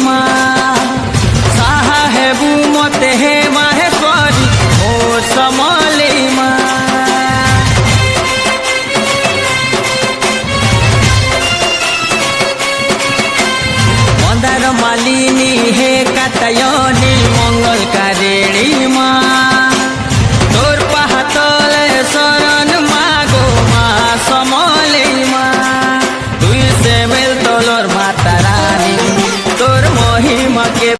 माँ साहेबू मते हे माहेश्वरी ओ समली माँ मंदार मालिनी हे कात्यायनी मंगलकारिणी माँ तोर पाहातले शरण मागो माँ समली माँ तुई से मिल तोलर माता रानी तोर महिमा के